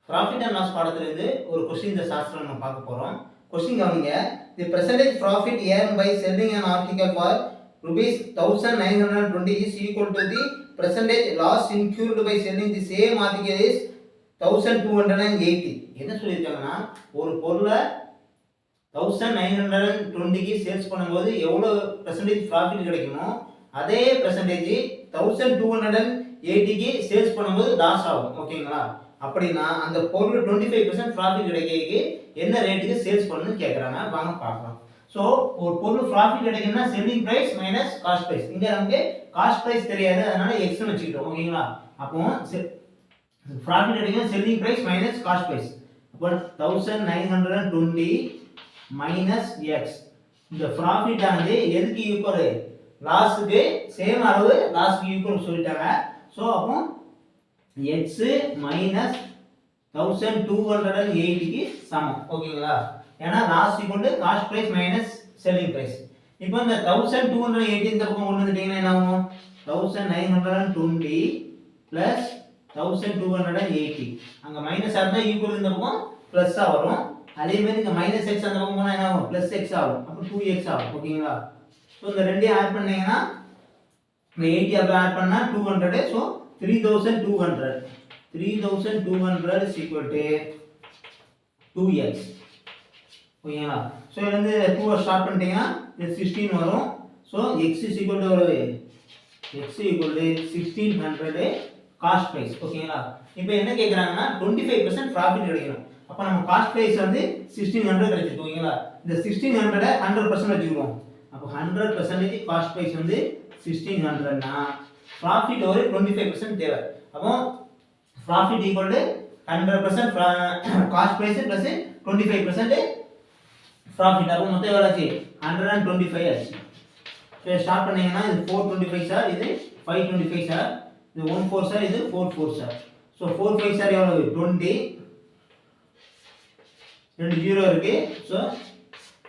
Profit and loss பாடத்திலிருந்து ஒரு question இந்த சாஸ்திரம் நம்ம பார்க்க போறோம். क्वेश्चन கவனிங்க. The percentage profit earned by selling an article for rupees 1920 is equal to the percentage loss incurred by selling the same article is 1280. என்ன சொல்லிருக்காங்கன்னா ஒரு பொருளை 1920 க்கு சேல்ஸ் பண்ணும்போது எவ்வளவு percentage profit கிடைக்குமோ அதே percentage 1280 க்கு சேல்ஸ் பண்ணும்போது லாஸ் ஆகும். ஓகேங்களா? அப்படினா அந்த பொருள் 25% profit கிடைக்கிறதுக்கு என்ன ரேட்டுக்கு சேல்ஸ் பண்ணனும் கேக்குறாங்க. வாங்க பார்க்கலாம். சோ ஒரு பொருள் profit கிடைக்கணும்னா selling price minus cost price. இங்க நமக்கு காஸ்ட் பிரைஸ் தெரியாது, அதனால x ன்னு வெச்சிட்டோம். ஓகேங்களா? அப்போ profit கிடைக்கணும் selling price minus cost price. அப்போ 1920 மைனஸ் x. இந்த profit ஆனது எதுக்கு ஈக்குவல்? லாஸ்க்கு சேம் அளவு லாஸ்க்கு ஈக்குவல் சொல்லிட்டாங்க. சோ அப்போ x minus 1280 க்கு சமம். ஓகேங்களா? ஏனா loss equal to cost price minus selling price. இப்போ இந்த 1280 இந்த பக்கம் கொண்டு வந்துட்டீங்கன்னா என்ன ஆகும்? 1920 plus 1280. அங்க மைனஸ் ஆனா ஈக்குவல் இந்த பக்கம் பிளஸ் ஆ வரும். அதே மாதிரி இங்க மைனஸ் x அந்த பக்கம் போனா என்ன ஆகும்? பிளஸ் x ஆகும். அப்ப 2x ஆகும். ஓகேங்களா? சோ இந்த ரெண்டையும் ஆட் பண்ணீங்கன்னா இந்த 80 அப்ப ஆட் பண்ணா 200. So 3200 is equal to 2x. ஓகேங்களா? சோ இதுல இருந்து 2 ஸ்டார்ட் பண்ணிட்டீங்கன்னா இது 16 வரும். So x is equal to x equal to 1600 cost price. ஓகேங்களா? இப்போ என்ன கேக்குறாங்கன்னா 25% profit கிடைக்கணும். அப்ப நம்ம காஸ்ட் பிரைஸ் வந்து 1600 கிடைச்சிருக்கு. ஓகேங்களா? இந்த 1600 100% வெச்சுக்குவோம். அப்ப 100% காஸ்ட் பிரைஸ் வந்து 1600 னா profit ஒரு 25% தேவை. அப்போ profit equal to 100% cost price plus 25% profit. அப்போ மொத்தம் எவ்வளவு ஆச்சு? 125 ஆச்சு. சோ ஸ்டார்ட் பண்ணீங்கன்னா இது 425 சார், இது 525 சார், இது 14 சார், இது 44 சார். சோ 45 சார் எவ்வளவு? 20. ரெண்டு 0 இருக்கு. சோ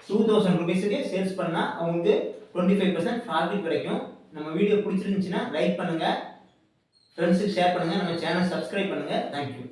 2000 ரூபாய்க்கு சேல்ஸ் பண்ணா உங்களுக்கு 25% profit கிடைக்கும். நம்ம வீடியோ பிடிச்சிருந்துச்சுனா லைக் பண்ணுங்க, ஃப்ரெண்ட்ஸ்க்கு ஷேர் பண்ணுங்க, நம்ம சேனல் சப்ஸ்கிரைப் பண்ணுங்க. Thank you.